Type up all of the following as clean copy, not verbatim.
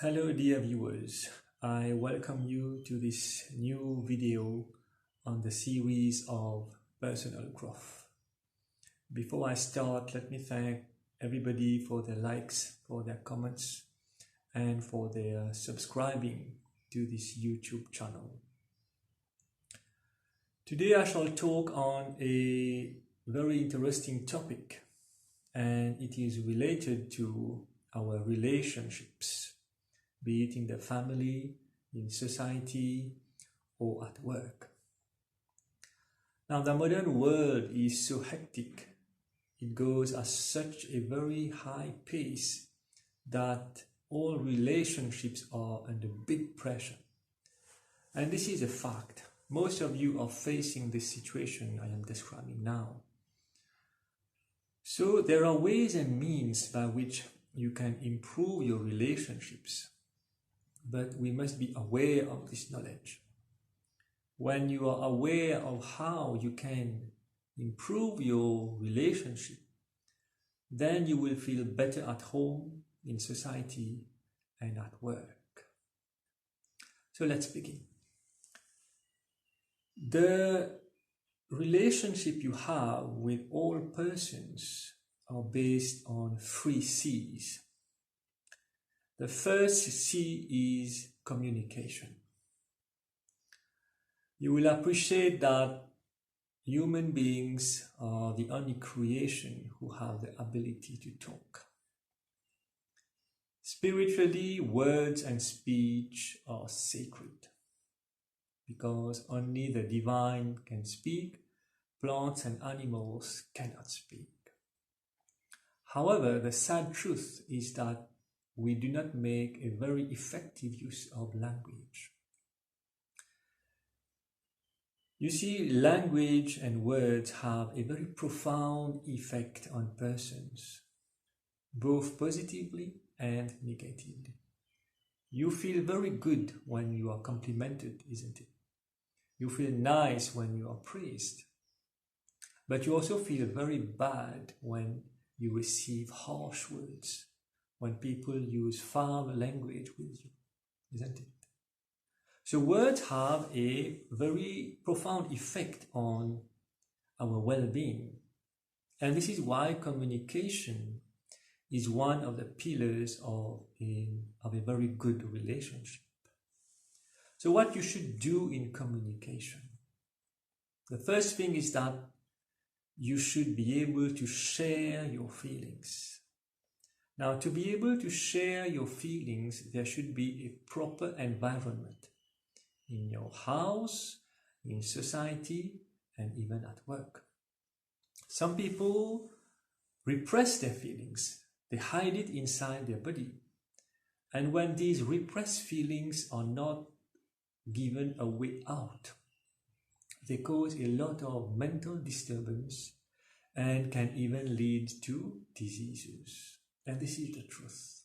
Hello dear viewers, I welcome you to this new video on the series of personal growth. Before I start, let me thank everybody for their likes, for their comments, and for their subscribing to this YouTube channel. Today I shall talk on a very interesting topic, and it is related to our relationships, be it in the family, in society, or at work. Now, the modern world is so hectic. It goes at such a very high pace that all relationships are under big pressure. And this is a fact. Most of you are facing this situation I am describing now. So there are ways and means by which you can improve your relationships. But we must be aware of this knowledge. When you are aware of how you can improve your relationship, then you will feel better at home, in society, and at work. So let's begin. The relationship you have with all persons are based on 3 C's. The first C is communication. You will appreciate that human beings are the only creation who have the ability to talk. Spiritually, words and speech are sacred because only the divine can speak. Plants and animals cannot speak. However, the sad truth is that we do not make a very effective use of language. You see, language and words have a very profound effect on persons, both positively and negatively. You feel very good when you are complimented, isn't it? You feel nice when you are praised. But you also feel very bad when you receive harsh words, when people use foul language with you, isn't it? So words have a very profound effect on our well-being. And this is why communication is one of the pillars of a very good relationship. So what you should do in communication? The first thing is that you should be able to share your feelings. Now, to be able to share your feelings, there should be a proper environment in your house, in society, and even at work. Some people repress their feelings. They hide it inside their body. And when these repressed feelings are not given a way out, they cause a lot of mental disturbance and can even lead to diseases. And this is the truth.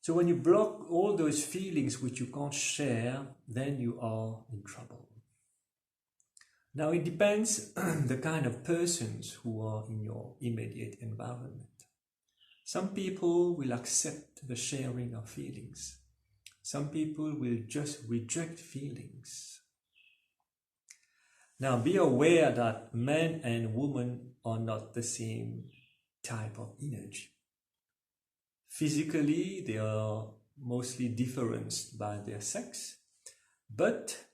So when you block all those feelings which you can't share, then you are in trouble. Now it depends the kind of persons who are in your immediate environment. Some people will accept the sharing of feelings. Some people will just reject feelings. Now be aware that men and women are not the same type of energy. Physically, they are mostly differenced by their sex, but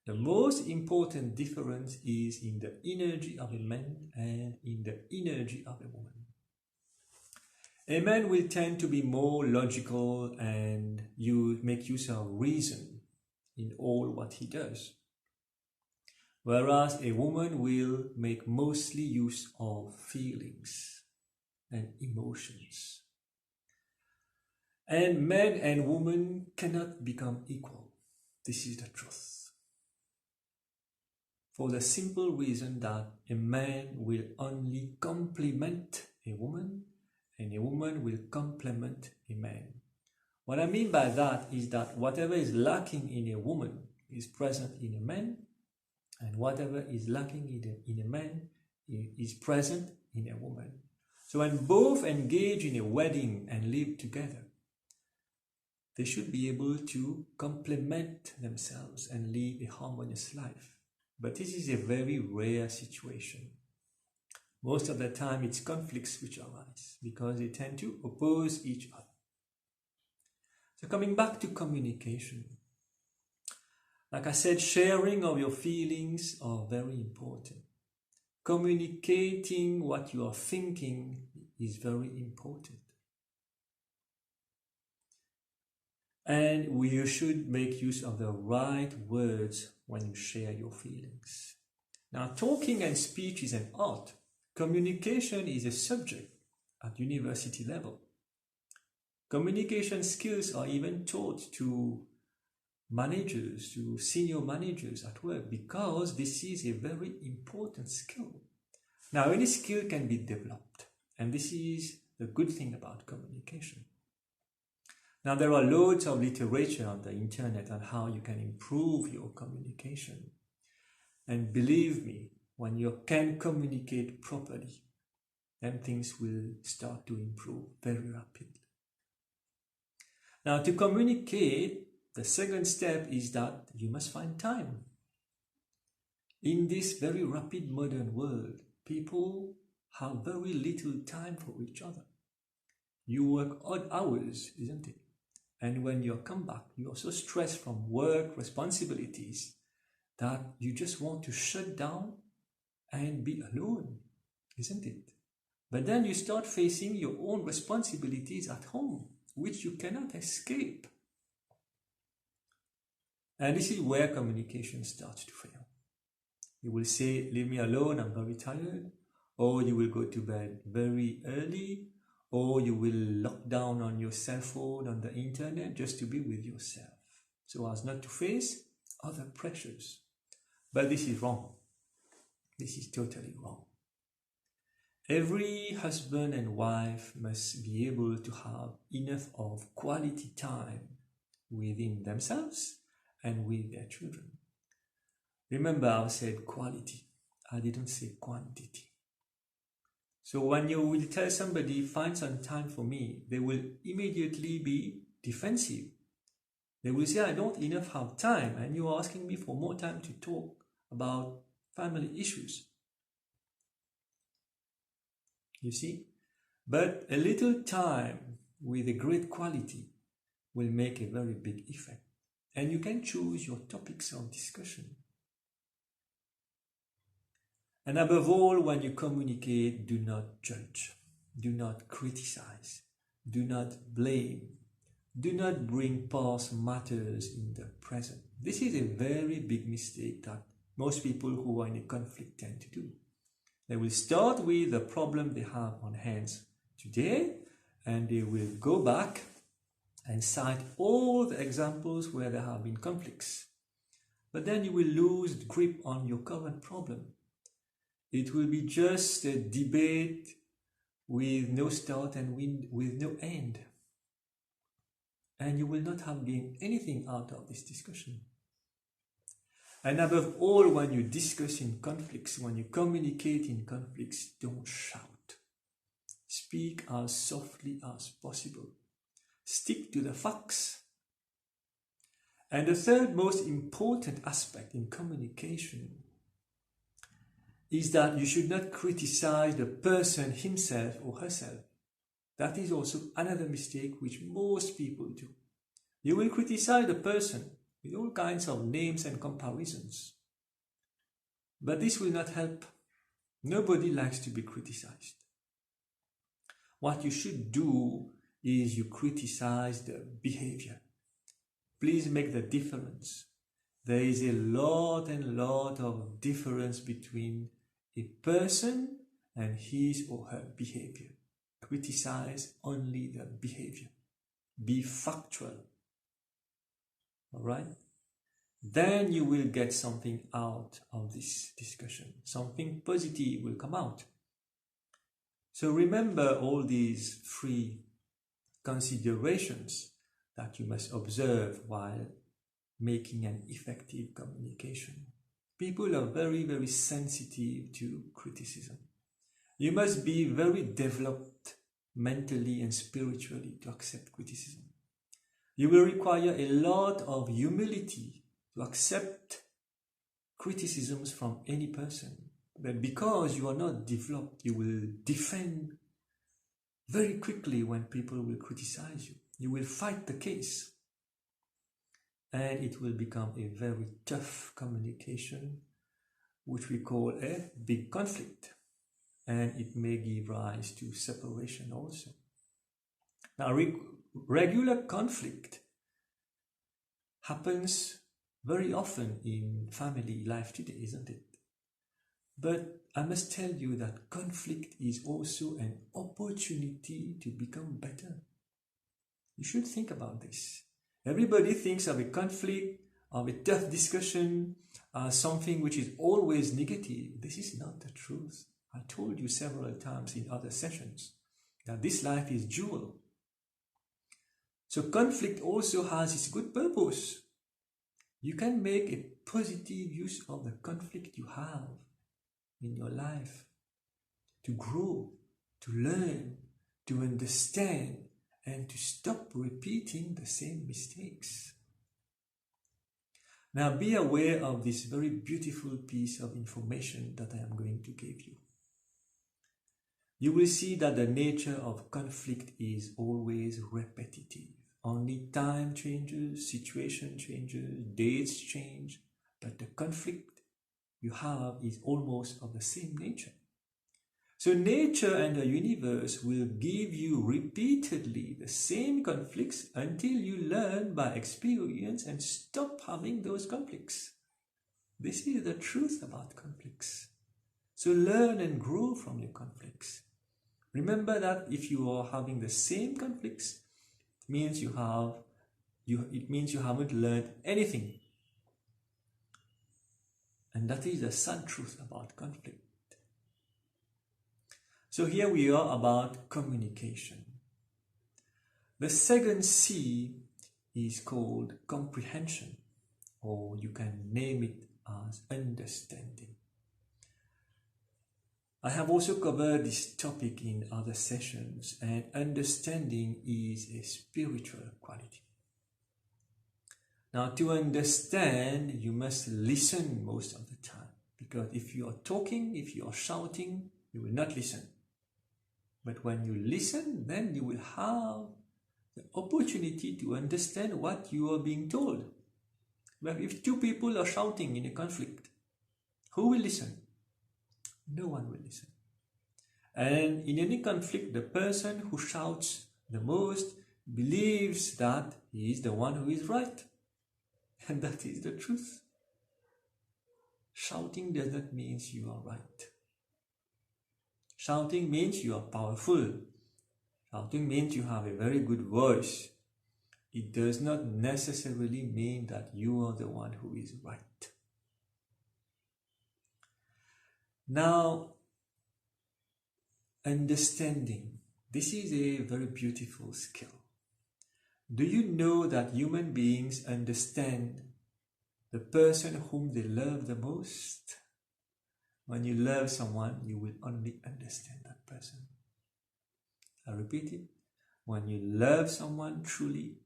the most important difference is in the energy of a man and in the energy of a woman. A man will tend to be more logical and make use of reason in all what he does, whereas a woman will make mostly use of feelings and emotions. And men and women cannot become equal. This is the truth. For the simple reason that a man will only complement a woman and a woman will complement a man. What I mean by that is that whatever is lacking in a woman is present in a man, and whatever is lacking in a man is present in a woman. So when both engage in a wedding and live together, They should be able to complement themselves and live a harmonious life. But this is a very rare situation. Most of the time it's conflicts which arise because they tend to oppose each other. So coming back to communication, like I said, sharing of your feelings are very important. Communicating what you are thinking is very important. And you should make use of the right words when you share your feelings. Now, talking and speech is an art. Communication is a subject at university level. Communication skills are even taught to managers, to senior managers at work, because this is a very important skill. Now, any skill can be developed, and this is the good thing about communication. Now, there are loads of literature on the internet on how you can improve your communication. And believe me, when you can communicate properly, then things will start to improve very rapidly. Now, to communicate, the second step is that you must find time. In this very rapid modern world, people have very little time for each other. You work odd hours, isn't it? And when you come back, you're so stressed from work responsibilities that you just want to shut down and be alone, isn't it? But then you start facing your own responsibilities at home, which you cannot escape. And this is where communication starts to fail. You will say, leave me alone, I'm very tired. Or you will go to bed very early. Or you will lock down on your cell phone, on the internet, just to be with yourself, so as not to face other pressures. But this is wrong. This is totally wrong. Every husband and wife must be able to have enough of quality time within themselves and with their children. Remember, I said quality. I didn't say quantity. So when you will tell somebody, find some time for me, they will immediately be defensive. They will say, I don't enough have time, and you are asking me for more time to talk about family issues. You see? But a little time with a great quality will make a very big effect. And you can choose your topics of discussion. And above all, when you communicate, do not judge, do not criticize, do not blame, do not bring past matters in the present. This is a very big mistake that most people who are in a conflict tend to do. They will start with the problem they have on hands today, and they will go back and cite all the examples where there have been conflicts. But then you will lose grip on your current problem. It will be just a debate with no start and with no end. And you will not have gained anything out of this discussion. And above all, when you discuss in conflicts, when you communicate in conflicts, don't shout. Speak as softly as possible. Stick to the facts. And the third most important aspect in communication is that you should not criticize the person himself or herself. That is also another mistake which most people do. You will criticize the person with all kinds of names and comparisons. But this will not help. Nobody likes to be criticized. What you should do is you criticize the behavior. Please make the difference. There is a lot of difference between a person and his or her behavior. Criticize only the behavior. Be factual. Alright? Then you will get something out of this discussion. Something positive will come out. So remember all these three considerations that you must observe while making an effective communication. People are very sensitive to criticism. You must be very developed mentally and spiritually to accept criticism. You will require a lot of humility to accept criticisms from any person. But because you are not developed, you will defend very quickly when people will criticize you. You will fight the case. And it will become a very tough communication, which we call a big conflict. And it may give rise to separation also. Now, regular conflict happens very often in family life today, isn't it? But I must tell you that conflict is also an opportunity to become better. You should think about this. Everybody thinks of a conflict, of a tough discussion, something which is always negative. This is not the truth. I told you several times in other sessions that this life is dual. So conflict also has its good purpose. You can make a positive use of the conflict you have in your life to grow, to learn, to understand, and to stop repeating the same mistakes. Now be aware of this very beautiful piece of information that I am going to give you. You will see that the nature of conflict is always repetitive. Only time changes, situation changes, dates change, but the conflict you have is almost of the same nature. So nature and the universe will give you repeatedly the same conflicts until you learn by experience and stop having those conflicts. This is the truth about conflicts. So learn and grow from your conflicts. Remember that if you are having the same conflicts, it means you haven't learned anything. And that is the sad truth about conflict. So here we are about communication. The second C is called comprehension, or you can name it as understanding. I have also covered this topic in other sessions, and understanding is a spiritual quality. Now, to understand, you must listen most of the time, because if you are talking, if you are shouting, you will not listen. But when you listen, then you will have the opportunity to understand what you are being told. But if two people are shouting in a conflict, who will listen? No one will listen. And in any conflict, the person who shouts the most believes that he is the one who is right. And that is the truth. Shouting does not mean you are right. Shouting means you are powerful. Shouting means you have a very good voice. It does not necessarily mean that you are the one who is right. Now, understanding. This is a very beautiful skill. Do you know that human beings understand the person whom they love the most? When you love someone, you will only understand that person. I repeat it. When you love someone truly,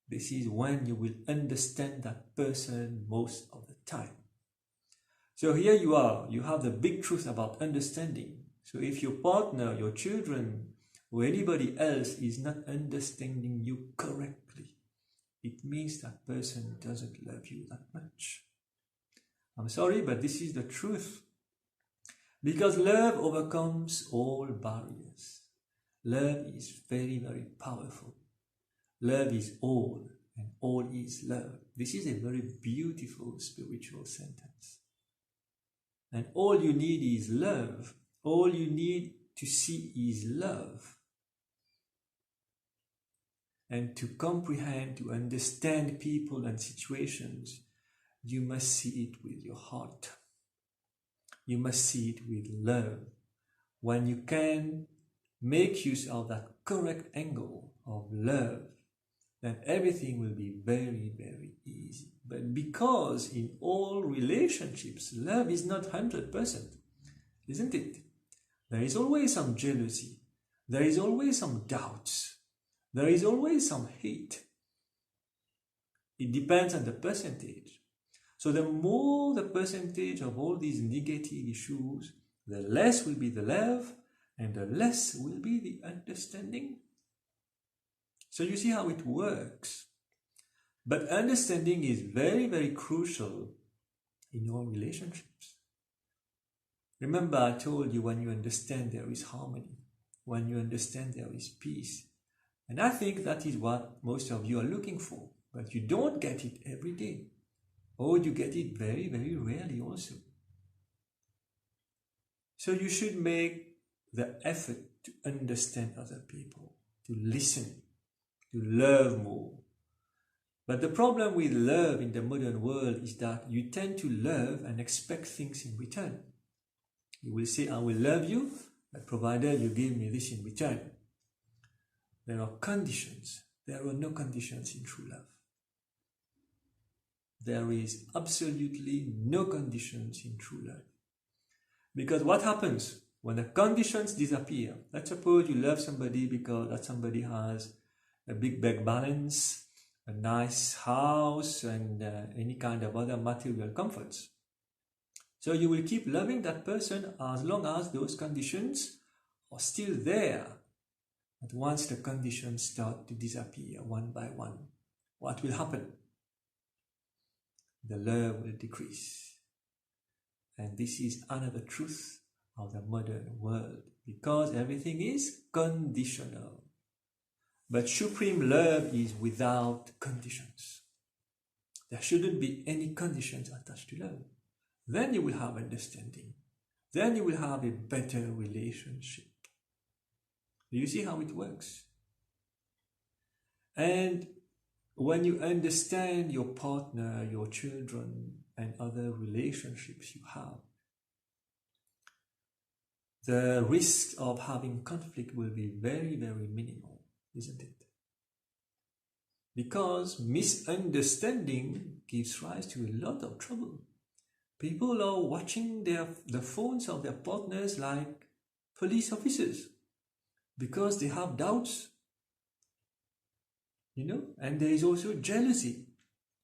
this is when you will understand that person most of the time. So here you are. You have the big truth about understanding. So if your partner, your children, or anybody else is not understanding you correctly, it means that person doesn't love you that much. I'm sorry, but this is the truth. Because love overcomes all barriers. Love is very, very powerful. Love is all, and all is love. This is a very beautiful spiritual sentence. And all you need is love. All you need to see is love. And to comprehend, to understand people and situations, you must see it with your heart. You must see it with love. When you can make use of that correct angle of love, then everything will be very, very easy. But because in all relationships, love is not 100%, isn't it? There is always some jealousy. There is always some doubts. There is always some hate. It depends on the percentage. So the more the percentage of all these negative issues, the less will be the love and the less will be the understanding. So you see how it works. But understanding is very, very crucial in your relationships. Remember, I told you, when you understand, there is harmony. When you understand, there is peace. And I think that is what most of you are looking for. But you don't get it every day. Or you get it very, very rarely also. So you should make the effort to understand other people, to listen, to love more. But the problem with love in the modern world is that you tend to love and expect things in return. You will say, I will love you, but provided you give me this in return. There are conditions. There are no conditions in true love. There is absolutely no conditions in true love. Because what happens when the conditions disappear? Let's suppose you love somebody because that somebody has a big bank balance, a nice house, and any kind of other material comforts. So you will keep loving that person as long as those conditions are still there. But once the conditions start to disappear one by one, what will happen? The love will decrease. And this is another truth of the modern world, because everything is conditional. But supreme love is without conditions. There shouldn't be any conditions attached to love. Then you will have understanding. Then you will have a better relationship. Do you see how it works? And when you understand your partner, your children, and other relationships you have, the risk of having conflict will be very, very minimal, isn't it? Because misunderstanding gives rise to a lot of trouble. People are watching the phones of their partners like police officers because they have doubts. And there is also jealousy.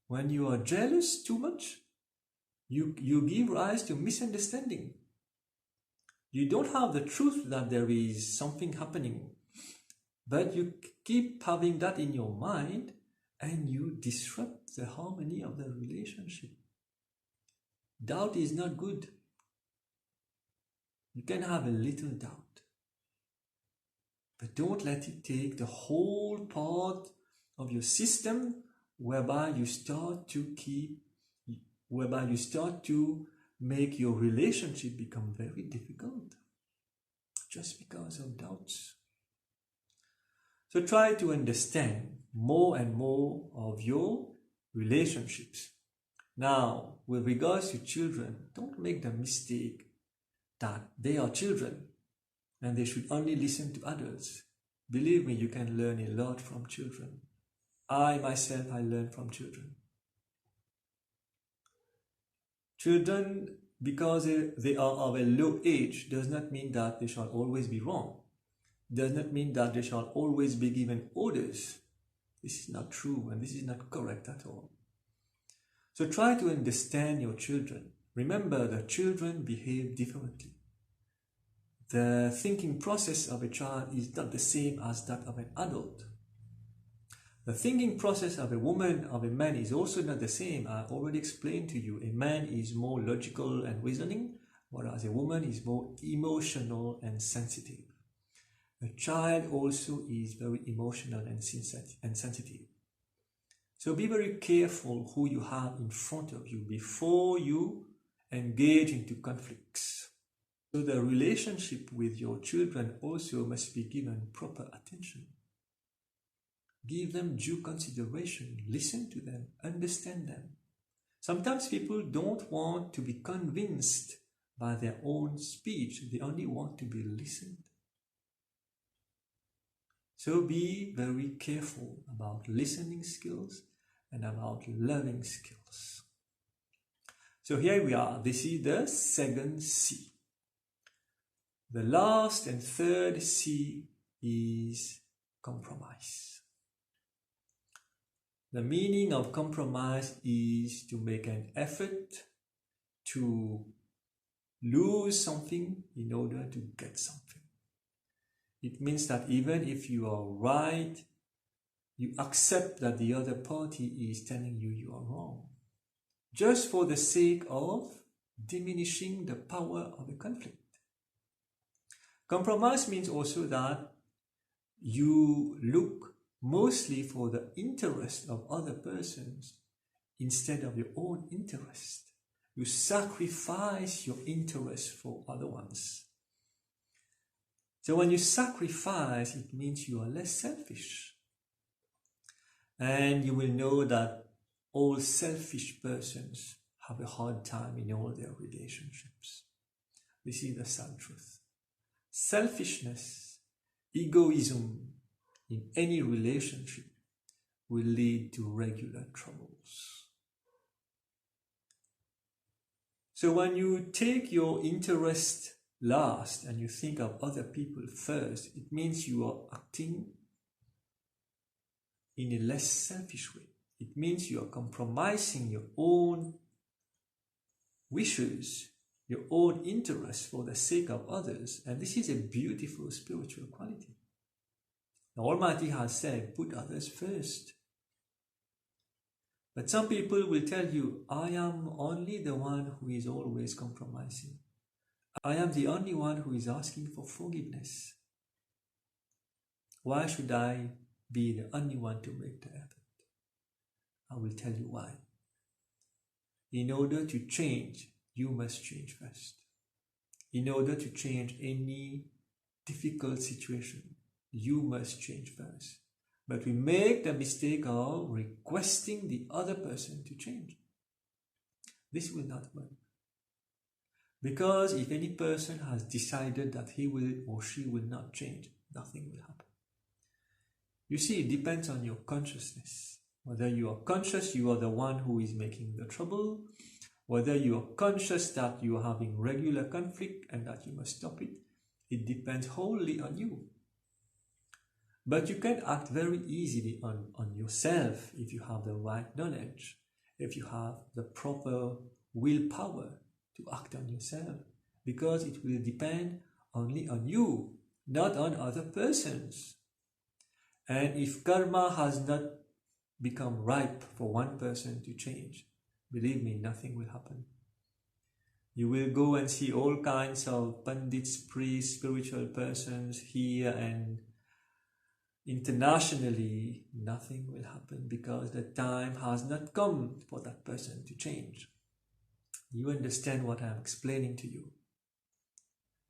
When you are jealous too much, you give rise to misunderstanding. You don't have the truth that there is something happening, but you keep having that in your mind and you disrupt the harmony of the relationship. Doubt is not good. You can have a little doubt, but don't let it take the whole part of your system, whereby you start to make your relationship become very difficult just because of doubts. So try to understand more and more of your relationships. Now, with regards to children, don't make the mistake that they are children and they should only listen to adults. Believe me, you can learn a lot from children. I myself learn from children. Children, because they are of a low age, does not mean that they shall always be wrong. Does not mean that they shall always be given orders. This is not true and this is not correct at all. So try to understand your children. Remember that children behave differently. The thinking process of a child is not the same as that of an adult. The thinking process of a woman, of a man, is also not the same. I already explained to you. A man is more logical and reasoning, whereas a woman is more emotional and sensitive. A child also is very emotional and sensitive. So be very careful who you have in front of you before you engage into conflicts. So the relationship with your children also must be given proper attention. Give them due consideration, listen to them, understand them. Sometimes people don't want to be convinced by their own speech, they only want to be listened. So be very careful about listening skills and about loving skills. So here we are, this is the second C. The last and third C is compromise. The meaning of compromise is to make an effort to lose something in order to get something. It means that even if you are right, you accept that the other party is telling you you are wrong, just for the sake of diminishing the power of the conflict. Compromise means also that you look mostly for the interest of other persons instead of your own interest. You sacrifice your interest for other ones. So when you sacrifice, it means you are less selfish. And you will know that all selfish persons have a hard time in all their relationships. This is the sad truth. Selfishness, egoism in any relationship will lead to regular troubles. So when you take your interest last and you think of other people first, it means you are acting in a less selfish way. It means you are compromising your own wishes, your own interests for the sake of others, and this is a beautiful spiritual quality. The Almighty has said, put others first. But some people will tell you, I am only the one who is always compromising. I am the only one who is asking for forgiveness. Why should I be the only one to make the effort? I will tell you why. In order to change, you must change first. In order to change any difficult situation, you must change first. But we make the mistake of requesting the other person to change. This will not work. Because if any person has decided that he will or she will not change, nothing will happen. You see, it depends on your consciousness. Whether you are conscious you are the one who is making the trouble, whether you are conscious that you are having regular conflict and that you must stop it, it depends wholly on you. But you can act very easily on yourself if you have the right knowledge, if you have the proper willpower to act on yourself, because it will depend only on you, not on other persons. And if karma has not become ripe for one person to change, believe me, nothing will happen. You will go and see all kinds of pandits, priests, spiritual persons here and internationally. Nothing will happen because the time has not come for that person to change. You understand what I'm explaining to you.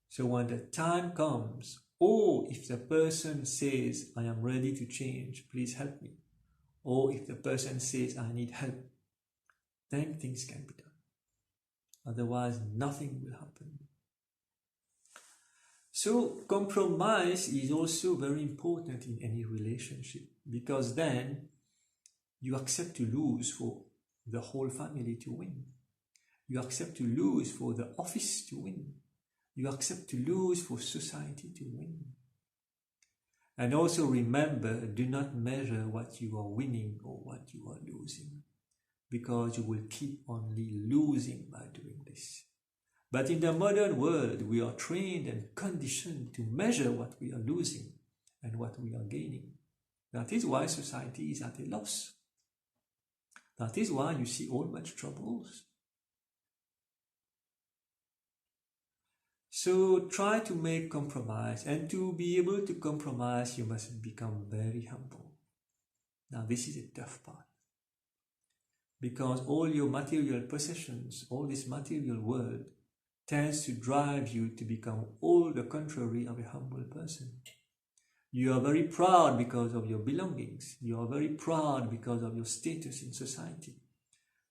So when the time comes, or if the person says, I am ready to change, please help me. Or if the person says, I need help, then things can be done. Otherwise, nothing will happen. So compromise is also very important in any relationship, because then you accept to lose for the whole family to win. You accept to lose for the office to win. You accept to lose for society to win. And also remember, do not measure what you are winning or what you are losing, because you will keep only losing by doing this. But in the modern world, we are trained and conditioned to measure what we are losing and what we are gaining. That is why society is at a loss. That is why you see all much troubles. So try to make compromise, and to be able to compromise, you must become very humble. Now this is a tough part, because all your material possessions, all this material world, tends to drive you to become all the contrary of a humble person. You are very proud because of your belongings. You are very proud because of your status in society,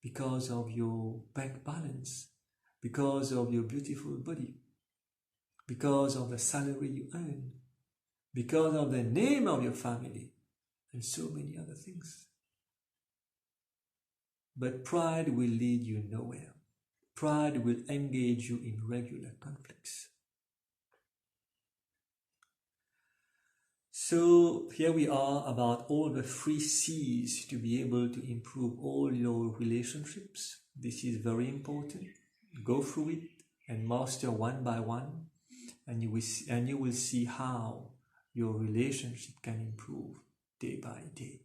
because of your bank balance, because of your beautiful body, because of the salary you earn, because of the name of your family, and so many other things. But pride will lead you nowhere. Pride will engage you in regular conflicts. So here we are about all the 3 C's to be able to improve all your relationships. This is very important. Go through it and master one by one, and you will see how your relationship can improve day by day.